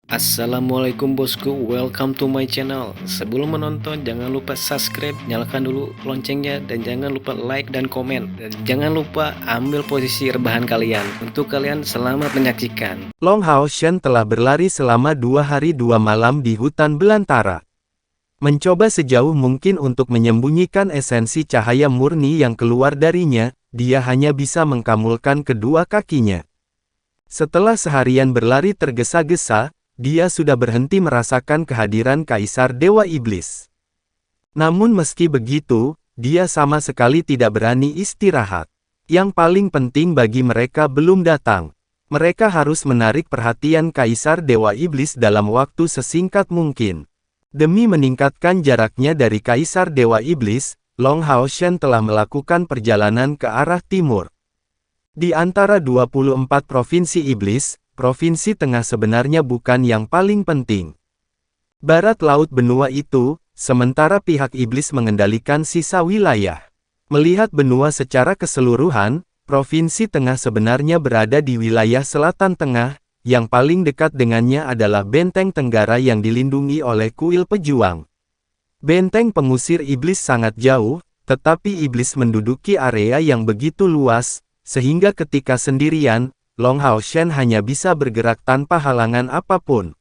Assalamualaikum bosku, welcome to my channel. Sebelum menonton jangan lupa subscribe, nyalakan dulu loncengnya, dan jangan lupa like dan komen. Dan jangan lupa ambil posisi rebahan kalian. Untuk kalian selamat menyaksikan. Long Hao Shen telah berlari selama 2 hari 2 malam di hutan belantara. Mencoba sejauh mungkin untuk menyembunyikan esensi cahaya murni yang keluar darinya, dia hanya bisa mengkamulkan kedua kakinya. Setelah seharian berlari tergesa-gesa, dia sudah berhenti merasakan kehadiran Kaisar Dewa Iblis. Namun meski begitu, dia sama sekali tidak berani istirahat. Yang paling penting bagi mereka belum datang. Mereka harus menarik perhatian Kaisar Dewa Iblis dalam waktu sesingkat mungkin. Demi meningkatkan jaraknya dari Kaisar Dewa Iblis, Long Hao Shen telah melakukan perjalanan ke arah timur. Di antara 24 provinsi iblis, Provinsi Tengah sebenarnya bukan yang paling penting. Barat laut benua itu, sementara pihak iblis mengendalikan sisa wilayah. Melihat benua secara keseluruhan, Provinsi Tengah sebenarnya berada di wilayah selatan tengah, yang paling dekat dengannya adalah Benteng Tenggara yang dilindungi oleh kuil pejuang. Benteng pengusir iblis sangat jauh, tetapi iblis menduduki area yang begitu luas, sehingga ketika sendirian, Long Hao Shen hanya bisa bergerak tanpa halangan apapun.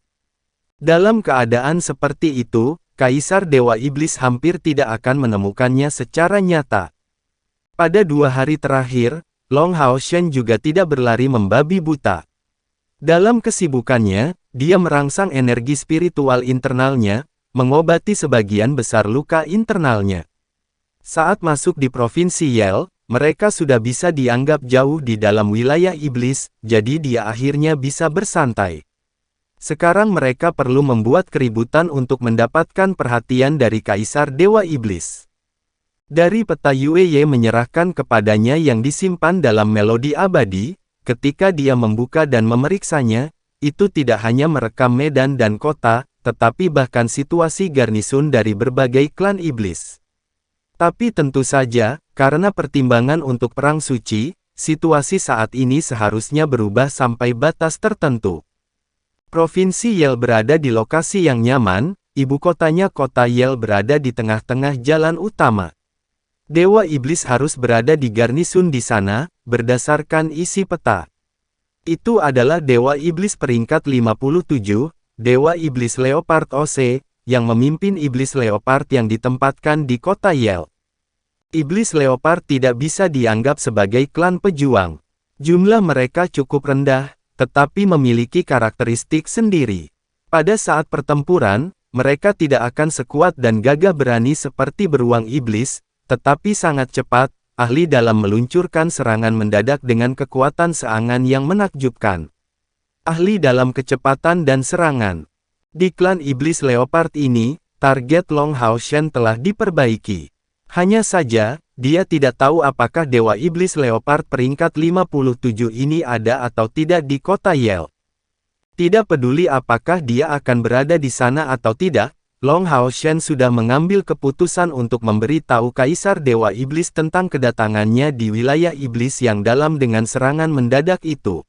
Dalam keadaan seperti itu, Kaisar Dewa Iblis hampir tidak akan menemukannya secara nyata. Pada 2 hari terakhir, Long Hao Shen juga tidak berlari membabi buta. Dalam kesibukannya, dia merangsang energi spiritual internalnya, mengobati sebagian besar luka internalnya. Saat masuk di Provinsi Yel, mereka sudah bisa dianggap jauh di dalam wilayah iblis, jadi dia akhirnya bisa bersantai. Sekarang mereka perlu membuat keributan untuk mendapatkan perhatian dari Kaisar Dewa Iblis. Dari peta Yue menyerahkan kepadanya yang disimpan dalam melodi abadi, ketika dia membuka dan memeriksanya, itu tidak hanya merekam medan dan kota, tetapi bahkan situasi garnisun dari berbagai klan iblis. Tapi tentu saja, karena pertimbangan untuk perang suci, situasi saat ini seharusnya berubah sampai batas tertentu. Provinsi Yel berada di lokasi yang nyaman, ibu kotanya kota Yel berada di tengah-tengah jalan utama. Dewa Iblis harus berada di garnisun di sana, berdasarkan isi peta. Itu adalah Dewa Iblis peringkat 57, Dewa Iblis Leopard OC, yang memimpin Iblis Leopard yang ditempatkan di kota Yel. Iblis Leopard tidak bisa dianggap sebagai klan pejuang. Jumlah mereka cukup rendah, tetapi memiliki karakteristik sendiri. Pada saat pertempuran, mereka tidak akan sekuat dan gagah berani seperti beruang iblis, tetapi sangat cepat, ahli dalam meluncurkan serangan mendadak dengan kekuatan serangan yang menakjubkan. Ahli dalam kecepatan dan serangan. Di klan Iblis Leopard ini, target Long Hao Shen telah diperbaiki. Hanya saja, dia tidak tahu apakah Dewa Iblis Leopard peringkat 57 ini ada atau tidak di kota Yel. Tidak peduli apakah dia akan berada di sana atau tidak, Long Hao Shen sudah mengambil keputusan untuk memberi tahu Kaisar Dewa Iblis tentang kedatangannya di wilayah iblis yang dalam dengan serangan mendadak itu.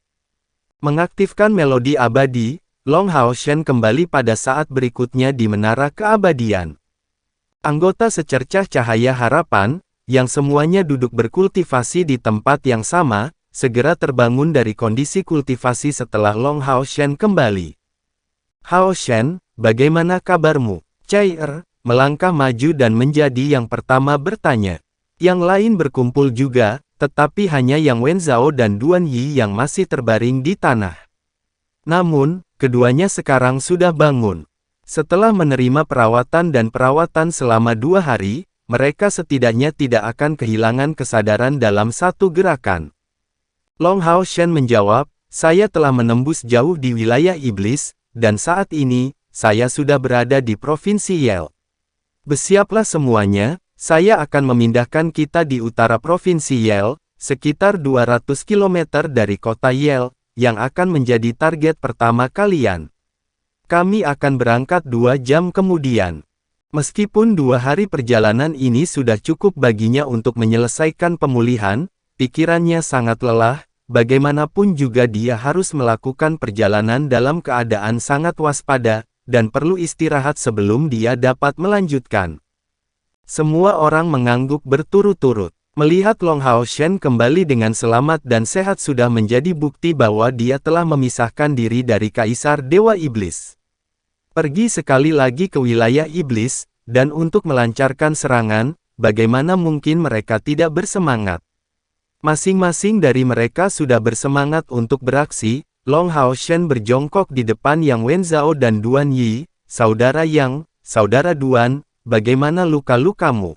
Mengaktifkan melodi abadi, Long Hao Shen kembali pada saat berikutnya di Menara Keabadian. Anggota secercah cahaya harapan, yang semuanya duduk berkultivasi di tempat yang sama, segera terbangun dari kondisi kultivasi setelah Long Hao Shen kembali. Hao Shen, bagaimana kabarmu? Cai melangkah maju dan menjadi yang pertama bertanya. Yang lain berkumpul juga, tetapi hanya Yang Wenzhao dan Duan Yi yang masih terbaring di tanah. Namun, keduanya sekarang sudah bangun. Setelah menerima perawatan selama 2 hari, mereka setidaknya tidak akan kehilangan kesadaran dalam satu gerakan. Long Hao Shen menjawab, saya telah menembus jauh di wilayah iblis, dan saat ini, saya sudah berada di Provinsi Yel. Bersiaplah semuanya, saya akan memindahkan kita di utara Provinsi Yel, sekitar 200 km dari kota Yel, yang akan menjadi target pertama kalian. Kami akan berangkat 2 jam kemudian. Meskipun 2 hari perjalanan ini sudah cukup baginya untuk menyelesaikan pemulihan, pikirannya sangat lelah, bagaimanapun juga dia harus melakukan perjalanan dalam keadaan sangat waspada, dan perlu istirahat sebelum dia dapat melanjutkan. Semua orang mengangguk berturut-turut. Melihat Long Hao Shen kembali dengan selamat dan sehat sudah menjadi bukti bahwa dia telah memisahkan diri dari Kaisar Dewa Iblis. Pergi sekali lagi ke wilayah Iblis, dan untuk melancarkan serangan, bagaimana mungkin mereka tidak bersemangat? Masing-masing dari mereka sudah bersemangat untuk beraksi. Long Hao Shen berjongkok di depan Yang Wenzhao dan Duan Yi. Saudara Yang, saudara Duan, bagaimana luka-lukamu?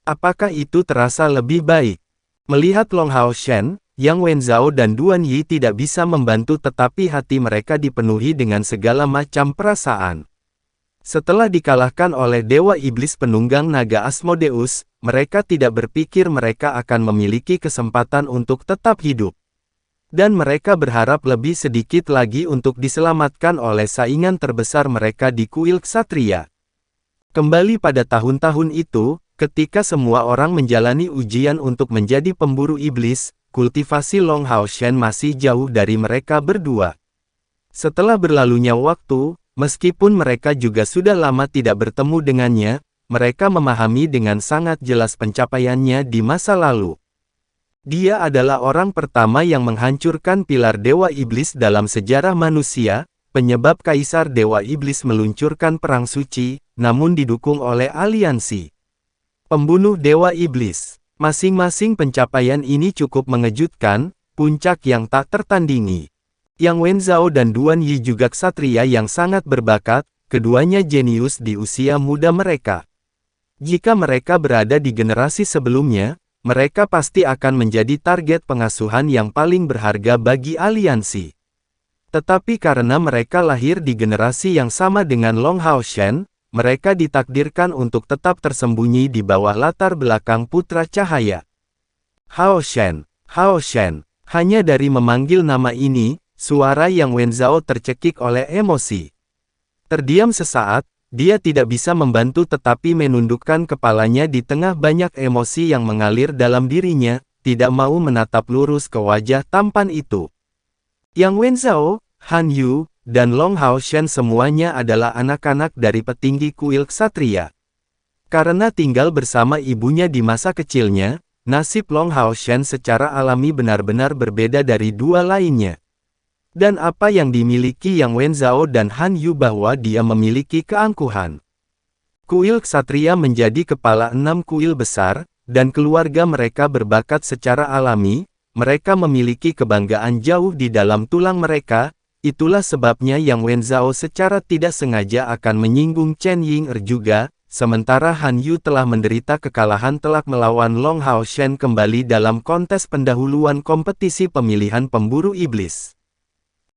Apakah itu terasa lebih baik? Melihat Long Hao Shen, Yang Wenzhao dan Duan Yi tidak bisa membantu tetapi hati mereka dipenuhi dengan segala macam perasaan. Setelah dikalahkan oleh Dewa Iblis penunggang naga Asmodeus, mereka tidak berpikir mereka akan memiliki kesempatan untuk tetap hidup. Dan mereka berharap lebih sedikit lagi untuk diselamatkan oleh saingan terbesar mereka di kuil ksatria. Kembali pada tahun-tahun itu, ketika semua orang menjalani ujian untuk menjadi pemburu iblis, kultivasi Long Hao Shen masih jauh dari mereka berdua. Setelah berlalunya waktu, meskipun mereka juga sudah lama tidak bertemu dengannya, mereka memahami dengan sangat jelas pencapaiannya di masa lalu. Dia adalah orang pertama yang menghancurkan pilar Dewa Iblis dalam sejarah manusia, penyebab Kaisar Dewa Iblis meluncurkan perang suci, namun didukung oleh aliansi pembunuh Dewa Iblis. Masing-masing pencapaian ini cukup mengejutkan, puncak yang tak tertandingi. Yang Wenzhao dan Duan Yi juga ksatria yang sangat berbakat, keduanya jenius di usia muda mereka. Jika mereka berada di generasi sebelumnya, mereka pasti akan menjadi target pengasuhan yang paling berharga bagi aliansi. Tetapi karena mereka lahir di generasi yang sama dengan Long Hao Shen, mereka ditakdirkan untuk tetap tersembunyi di bawah latar belakang Putra Cahaya. Hao Shen, Hao Shen. Hanya dari memanggil nama ini, suara Yang Wenzhao tercekik oleh emosi. Terdiam sesaat, dia tidak bisa membantu tetapi menundukkan kepalanya di tengah banyak emosi yang mengalir dalam dirinya, tidak mau menatap lurus ke wajah tampan itu. Yang Wenzhao, Han Yu, dan Long Hao Shen semuanya adalah anak-anak dari petinggi kuil ksatria. Karena tinggal bersama ibunya di masa kecilnya, nasib Long Hao Shen secara alami benar-benar berbeda dari dua lainnya. Dan apa yang dimiliki Yang Wenzhao dan Han Yu bahwa dia memiliki keangkuhan. Kuil ksatria menjadi kepala 6 kuil besar, dan keluarga mereka berbakat secara alami, mereka memiliki kebanggaan jauh di dalam tulang mereka, itulah sebabnya Yang Wenzhao secara tidak sengaja akan menyinggung Chen Ying'er juga, sementara Han Yu telah menderita kekalahan telak melawan Long Hao Shen kembali dalam kontes pendahuluan kompetisi pemilihan pemburu iblis.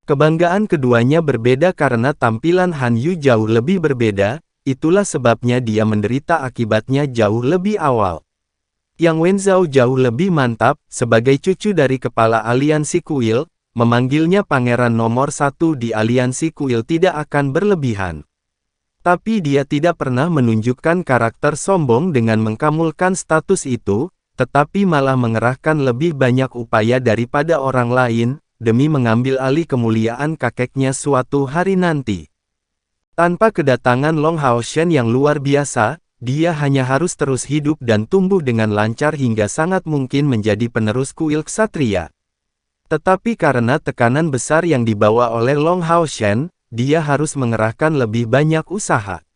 Kebanggaan keduanya berbeda karena tampilan Han Yu jauh lebih berbeda, itulah sebabnya dia menderita akibatnya jauh lebih awal. Yang Wenzhao jauh lebih mantap, sebagai cucu dari kepala aliansi kuil, memanggilnya pangeran nomor 1 di aliansi kuil tidak akan berlebihan. Tapi dia tidak pernah menunjukkan karakter sombong dengan mengkamulkan status itu, tetapi malah mengerahkan lebih banyak upaya daripada orang lain, demi mengambil alih kemuliaan kakeknya suatu hari nanti. Tanpa kedatangan Long Hao Shen yang luar biasa, dia hanya harus terus hidup dan tumbuh dengan lancar hingga sangat mungkin menjadi penerus kuil ksatria. Tetapi karena tekanan besar yang dibawa oleh Long Hao Shen, dia harus mengerahkan lebih banyak usaha.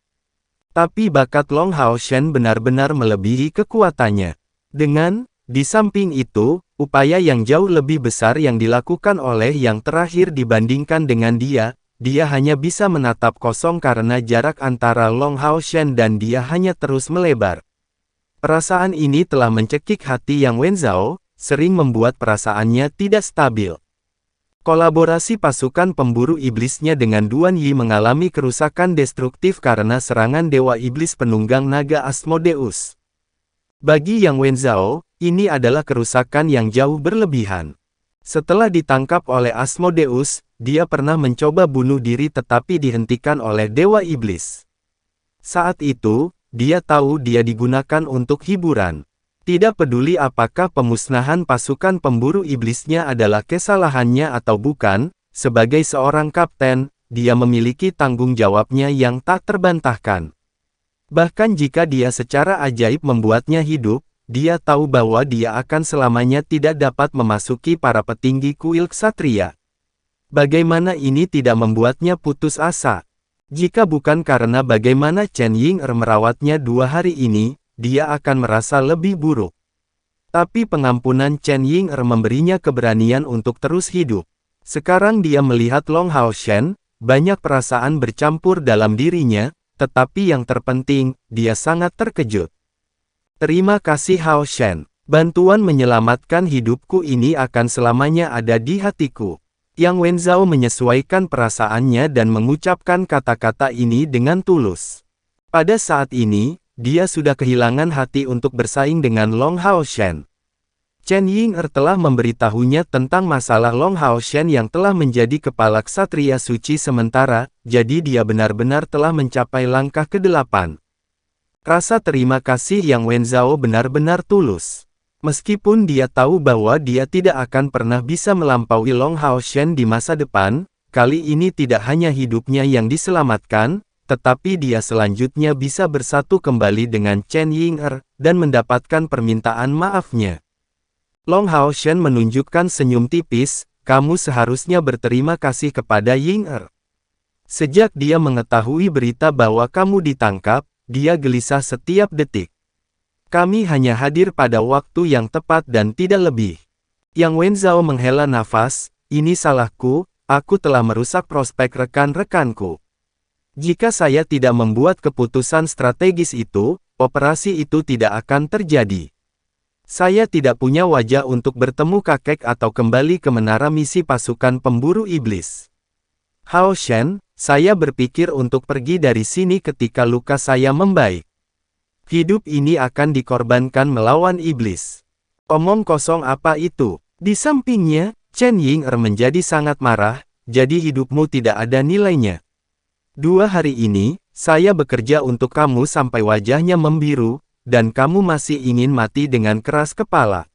Tapi bakat Long Hao Shen benar-benar melebihi kekuatannya. Di samping itu, upaya yang jauh lebih besar yang dilakukan oleh yang terakhir dibandingkan dengan dia hanya bisa menatap kosong karena jarak antara Long Hao Shen dan dia hanya terus melebar. Perasaan ini telah mencekik hati Yang Wenzhao, sering membuat perasaannya tidak stabil. Kolaborasi pasukan pemburu iblisnya dengan Duan Yi mengalami kerusakan destruktif karena serangan Dewa Iblis penunggang naga Asmodeus. Bagi Yang Wenzhao, ini adalah kerusakan yang jauh berlebihan. Setelah ditangkap oleh Asmodeus, dia pernah mencoba bunuh diri tetapi dihentikan oleh Dewa Iblis. Saat itu, dia tahu dia digunakan untuk hiburan. Tidak peduli apakah pemusnahan pasukan pemburu iblisnya adalah kesalahannya atau bukan, sebagai seorang kapten, dia memiliki tanggung jawabnya yang tak terbantahkan. Bahkan jika dia secara ajaib membuatnya hidup, dia tahu bahwa dia akan selamanya tidak dapat memasuki para petinggi kuil ksatria. Bagaimana ini tidak membuatnya putus asa? Jika bukan karena bagaimana Chen Ying'er merawatnya 2 hari ini, dia akan merasa lebih buruk. Tapi pengampunan Chen Ying'er memberinya keberanian untuk terus hidup. Sekarang dia melihat Long Hao Shen, banyak perasaan bercampur dalam dirinya, tetapi yang terpenting, dia sangat terkejut. Terima kasih Hao Shen. Bantuan menyelamatkan hidupku ini akan selamanya ada di hatiku. Yang Wenzhao menyesuaikan perasaannya dan mengucapkan kata-kata ini dengan tulus. Pada saat ini, dia sudah kehilangan hati untuk bersaing dengan Long Hao Shen. Chen Ying'er telah memberitahunya tentang masalah Long Hao Shen yang telah menjadi kepala ksatria suci sementara, jadi dia benar-benar telah mencapai langkah ke-8. Rasa terima kasih Yang Wenzhao benar-benar tulus. Meskipun dia tahu bahwa dia tidak akan pernah bisa melampaui Long Hao Shen di masa depan, kali ini tidak hanya hidupnya yang diselamatkan, tetapi dia selanjutnya bisa bersatu kembali dengan Chen Ying'er, dan mendapatkan permintaan maafnya. Long Hao Shen menunjukkan senyum tipis, kamu seharusnya berterima kasih kepada Ying'er. Sejak dia mengetahui berita bahwa kamu ditangkap, dia gelisah setiap detik. Kami hanya hadir pada waktu yang tepat dan tidak lebih. Yang Wenzhao menghela nafas, ini salahku, aku telah merusak prospek rekan-rekanku. Jika saya tidak membuat keputusan strategis itu, operasi itu tidak akan terjadi. Saya tidak punya wajah untuk bertemu kakek atau kembali ke menara misi pasukan pemburu iblis. Hao Shen, saya berpikir untuk pergi dari sini ketika luka saya membaik. Hidup ini akan dikorbankan melawan iblis. Omong kosong apa itu? Di sampingnya, Chen Ying'er menjadi sangat marah, jadi hidupmu tidak ada nilainya. 2 hari ini, saya bekerja untuk kamu sampai wajahnya membiru, dan kamu masih ingin mati dengan keras kepala.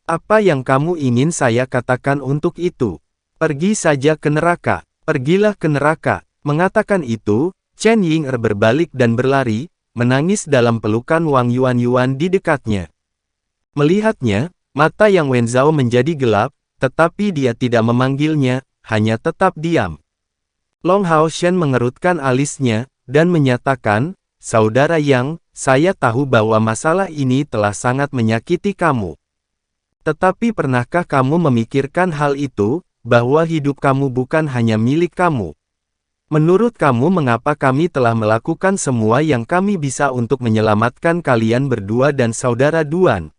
Apa yang kamu ingin saya katakan untuk itu? Pergi saja ke neraka. Pergilah ke neraka. Mengatakan itu, Chen Ying'er berbalik dan berlari, menangis dalam pelukan Wang Yuan di dekatnya. Melihatnya, mata Yang Wenzhao menjadi gelap, tetapi dia tidak memanggilnya, hanya tetap diam. Long Hao Shen mengerutkan alisnya, dan menyatakan, Saudara Yang, saya tahu bahwa masalah ini telah sangat menyakiti kamu. Tetapi pernahkah kamu memikirkan hal itu, bahwa hidup kamu bukan hanya milik kamu? Menurut kamu mengapa kami telah melakukan semua yang kami bisa untuk menyelamatkan kalian berdua dan saudara Duan?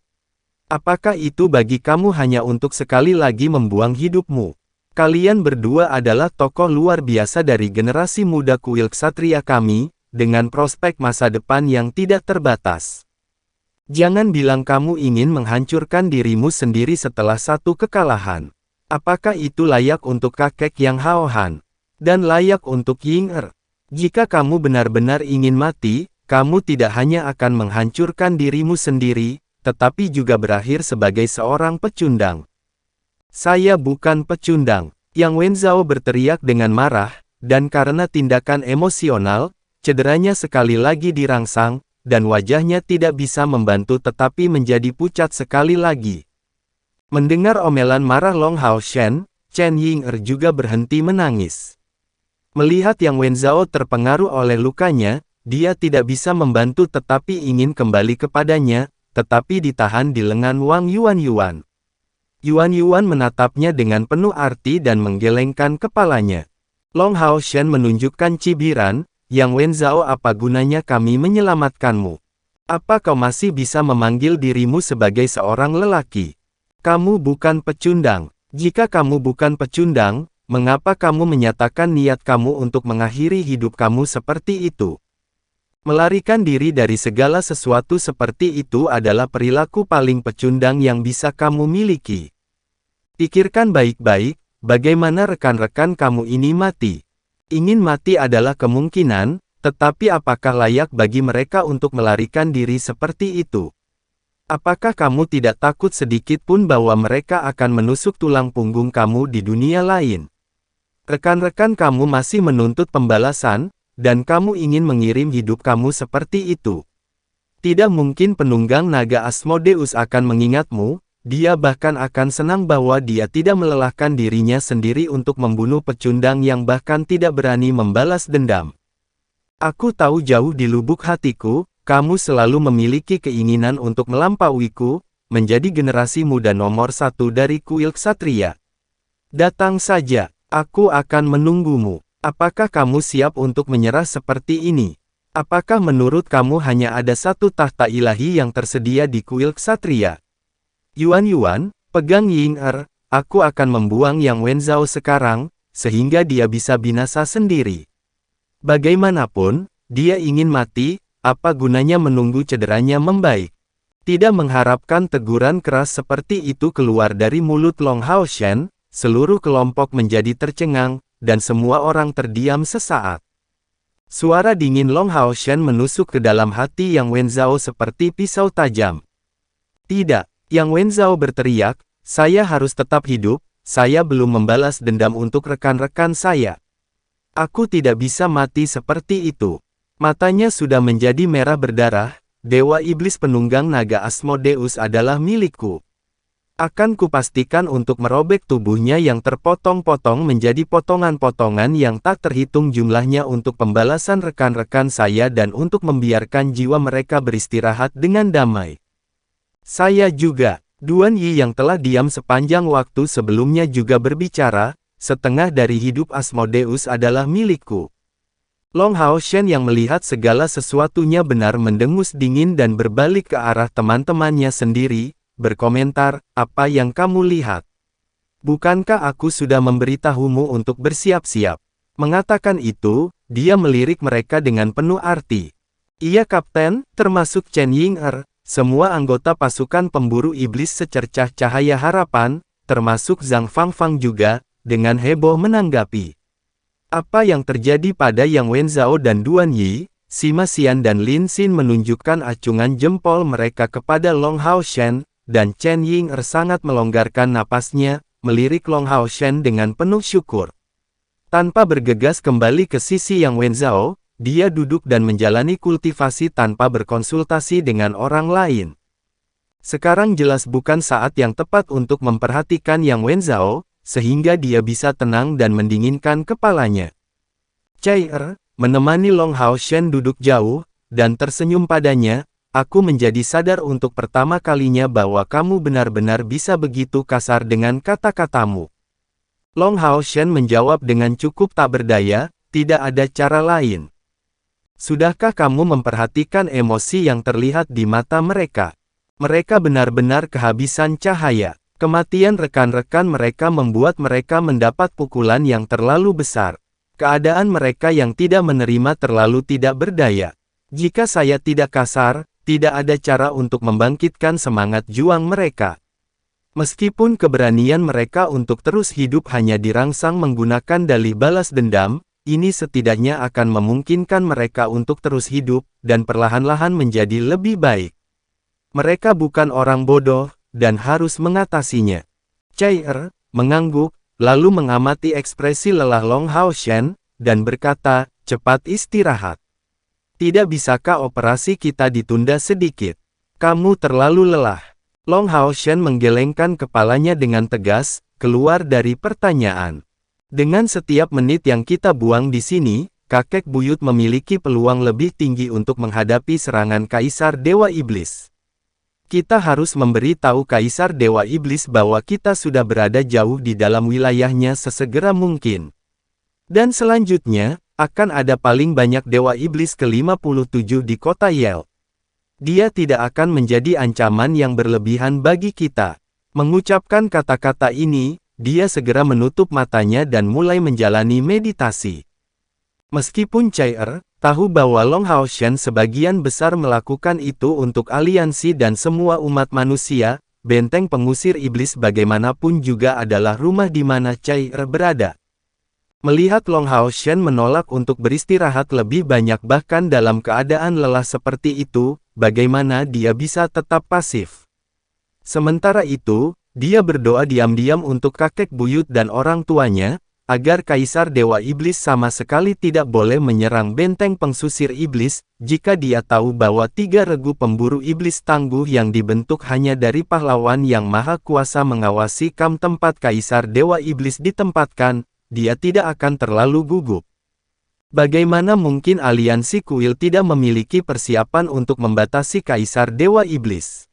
Apakah itu bagi kamu hanya untuk sekali lagi membuang hidupmu? Kalian berdua adalah tokoh luar biasa dari generasi muda kuil ksatria kami, dengan prospek masa depan yang tidak terbatas. Jangan bilang kamu ingin menghancurkan dirimu sendiri setelah satu kekalahan. Apakah itu layak untuk kakek yang Hao Han? Dan layak untuk Ying'er. Jika kamu benar-benar ingin mati, kamu tidak hanya akan menghancurkan dirimu sendiri, tetapi juga berakhir sebagai seorang pecundang. Saya bukan pecundang. Yang Wenzhao berteriak dengan marah, dan karena tindakan emosional, cederanya sekali lagi dirangsang, dan wajahnya tidak bisa membantu tetapi menjadi pucat sekali lagi. Mendengar omelan marah Long Hao Shen, Chen Ying'er juga berhenti menangis. Melihat Yang Wenzhao terpengaruh oleh lukanya, dia tidak bisa membantu tetapi ingin kembali kepadanya, tetapi ditahan di lengan Wang Yuan. Yuan menatapnya dengan penuh arti dan menggelengkan kepalanya. Long Hao Shen menunjukkan cibiran, Yang Wenzhao apa gunanya kami menyelamatkanmu? Apa kau masih bisa memanggil dirimu sebagai seorang lelaki? Kamu bukan pecundang. Jika kamu bukan pecundang, mengapa kamu menyatakan niat kamu untuk mengakhiri hidup kamu seperti itu? Melarikan diri dari segala sesuatu seperti itu adalah perilaku paling pecundang yang bisa kamu miliki. Pikirkan baik-baik, bagaimana rekan-rekan kamu ini mati. Ingin mati adalah kemungkinan, tetapi apakah layak bagi mereka untuk melarikan diri seperti itu? Apakah kamu tidak takut sedikit pun bahwa mereka akan menusuk tulang punggung kamu di dunia lain? Rekan-rekan kamu masih menuntut pembalasan, dan kamu ingin mengirim hidup kamu seperti itu. Tidak mungkin penunggang naga Asmodeus akan mengingatmu, dia bahkan akan senang bahwa dia tidak melelahkan dirinya sendiri untuk membunuh pecundang yang bahkan tidak berani membalas dendam. Aku tahu jauh di lubuk hatiku, kamu selalu memiliki keinginan untuk melampauiku, menjadi generasi muda nomor 1 dari kuil ksatria. Datang saja, aku akan menunggumu. Apakah kamu siap untuk menyerah seperti ini? Apakah menurut kamu hanya ada satu tahta ilahi yang tersedia di kuil ksatria? Yuan, pegang Ying Er, aku akan membuang Yang Wenzhao sekarang, sehingga dia bisa binasa sendiri. Bagaimanapun, dia ingin mati. Apa gunanya menunggu cederanya membaik? Tidak mengharapkan teguran keras seperti itu keluar dari mulut Long Hao Shen, seluruh kelompok menjadi tercengang, dan semua orang terdiam sesaat. Suara dingin Long Hao Shen menusuk ke dalam hati Yang Wenzhao seperti pisau tajam. Tidak, Yang Wenzhao berteriak, saya harus tetap hidup, saya belum membalas dendam untuk rekan-rekan saya. Aku tidak bisa mati seperti itu. Matanya sudah menjadi merah berdarah, Dewa Iblis Penunggang Naga Asmodeus adalah milikku. Akan kupastikan untuk merobek tubuhnya yang terpotong-potong menjadi potongan-potongan yang tak terhitung jumlahnya untuk pembalasan rekan-rekan saya dan untuk membiarkan jiwa mereka beristirahat dengan damai. Saya juga, Duan Yi yang telah diam sepanjang waktu sebelumnya juga berbicara, setengah dari hidup Asmodeus adalah milikku. Long Hao Shen yang melihat segala sesuatunya benar mendengus dingin dan berbalik ke arah teman-temannya sendiri, berkomentar, apa yang kamu lihat? Bukankah aku sudah memberitahumu untuk bersiap-siap? Mengatakan itu, dia melirik mereka dengan penuh arti. Iya Kapten, termasuk Chen Ying Er, semua anggota pasukan pemburu iblis secercah cahaya harapan, termasuk Zhang Fangfang juga, dengan heboh menanggapi. Apa yang terjadi pada Yang Wenzhao dan Duan Yi? Sima Xian dan Lin Xin menunjukkan acungan jempol mereka kepada Long Hao Shen, dan Chen Ying Er sangat melonggarkan napasnya, melirik Long Hao Shen dengan penuh syukur. Tanpa bergegas kembali ke sisi Yang Wenzhao, dia duduk dan menjalani kultivasi tanpa berkonsultasi dengan orang lain. Sekarang jelas bukan saat yang tepat untuk memperhatikan Yang Wenzhao, sehingga dia bisa tenang dan mendinginkan kepalanya. Cai Er, menemani Long Hao Shen duduk jauh, dan tersenyum padanya, aku menjadi sadar untuk pertama kalinya bahwa kamu benar-benar bisa begitu kasar dengan kata-katamu. Long Hao Shen menjawab dengan cukup tak berdaya, tidak ada cara lain. Sudahkah kamu memperhatikan emosi yang terlihat di mata mereka? Mereka benar-benar kehabisan cahaya. Kematian rekan-rekan mereka membuat mereka mendapat pukulan yang terlalu besar. Keadaan mereka yang tidak menerima terlalu tidak berdaya. Jika saya tidak kasar, tidak ada cara untuk membangkitkan semangat juang mereka. Meskipun keberanian mereka untuk terus hidup hanya dirangsang menggunakan dalih balas dendam, ini setidaknya akan memungkinkan mereka untuk terus hidup, dan perlahan-lahan menjadi lebih baik. Mereka bukan orang bodoh, dan harus mengatasinya. Cai Er, mengangguk, lalu mengamati ekspresi lelah Long Hao Shen, dan berkata, cepat istirahat. Tidak bisakah operasi kita ditunda sedikit? Kamu terlalu lelah. Long Hao Shen menggelengkan kepalanya dengan tegas, keluar dari pertanyaan. Dengan setiap menit yang kita buang di sini, kakek buyut memiliki peluang lebih tinggi untuk menghadapi serangan Kaisar Dewa Iblis. Kita harus memberi tahu Kaisar Dewa Iblis bahwa kita sudah berada jauh di dalam wilayahnya sesegera mungkin. Dan selanjutnya, akan ada paling banyak Dewa Iblis ke-57 di kota Yel. Dia tidak akan menjadi ancaman yang berlebihan bagi kita. Mengucapkan kata-kata ini, dia segera menutup matanya dan mulai menjalani meditasi. Meskipun Cai Er tahu bahwa Long Hao Shen sebagian besar melakukan itu untuk aliansi dan semua umat manusia, benteng pengusir iblis bagaimanapun juga adalah rumah di mana Cai Er berada. Melihat Long Hao Shen menolak untuk beristirahat lebih banyak bahkan dalam keadaan lelah seperti itu, bagaimana dia bisa tetap pasif. Sementara itu, dia berdoa diam-diam untuk kakek buyut dan orang tuanya, agar Kaisar Dewa Iblis sama sekali tidak boleh menyerang benteng pengsusir iblis, jika dia tahu bahwa 3 regu pemburu iblis tangguh yang dibentuk hanya dari pahlawan yang maha kuasa mengawasi kamp tempat Kaisar Dewa Iblis ditempatkan, dia tidak akan terlalu gugup. Bagaimana mungkin aliansi kuil tidak memiliki persiapan untuk membatasi Kaisar Dewa Iblis?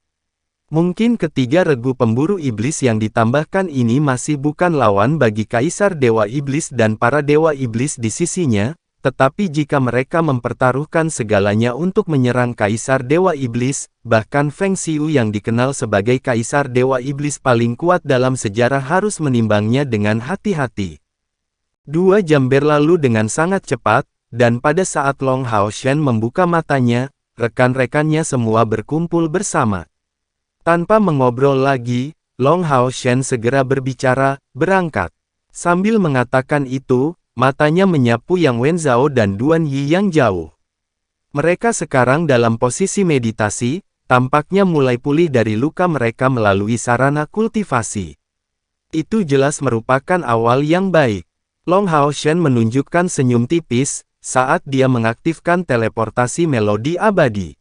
Mungkin ketiga regu pemburu iblis yang ditambahkan ini masih bukan lawan bagi Kaisar Dewa Iblis dan para Dewa Iblis di sisinya, tetapi jika mereka mempertaruhkan segalanya untuk menyerang Kaisar Dewa Iblis, bahkan Feng Xiu yang dikenal sebagai Kaisar Dewa Iblis paling kuat dalam sejarah harus menimbangnya dengan hati-hati. 2 jam berlalu dengan sangat cepat, dan pada saat Long Hao Shen membuka matanya, rekan-rekannya semua berkumpul bersama. Tanpa mengobrol lagi, Long Hao Shen segera berbicara, berangkat. Sambil mengatakan itu, matanya menyapu Yang Wenzhao dan Duan Yi yang jauh. Mereka sekarang dalam posisi meditasi, tampaknya mulai pulih dari luka mereka melalui sarana kultivasi. Itu jelas merupakan awal yang baik. Long Hao Shen menunjukkan senyum tipis, saat dia mengaktifkan teleportasi melodi abadi.